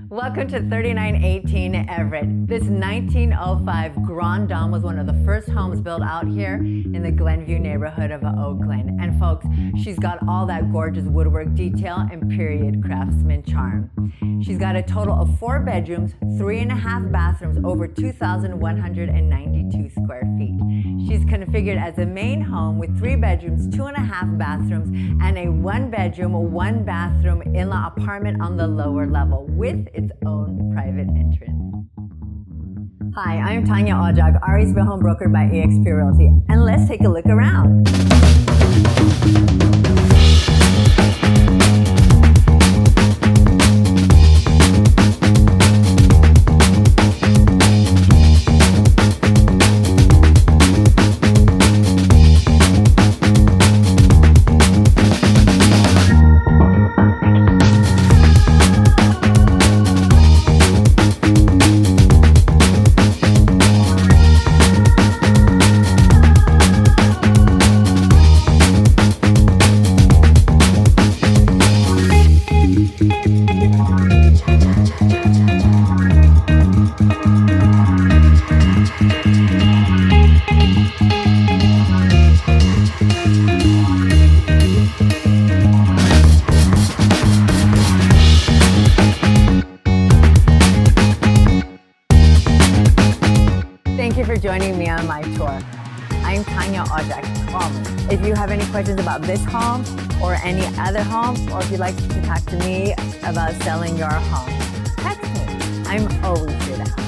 Welcome to 3918 Everett. This 1905 Grande Dame was one of the first homes built out here in the Glenview neighborhood of OAKLAND. And folks, she's got all that gorgeous woodwork detail and period craftsman charm. She's got a total of 4 bedrooms, 3.5 bathrooms, over 2,192 square feet. She's configured as a main home with 3 bedrooms, 2.5 bathrooms, and a 1-bedroom, 1-bathroom in-law apartment on the lower level with its own private entrance. Hi, I'm Tanja Odzak, RE's home broker by eXp Realty, and let's take a look around. Thank you for joining me on my tour. I'm Tanja Odzak. If you have any questions about this home or any other home, or if you'd like to talk to me about selling your home, text me. I'm always here to help.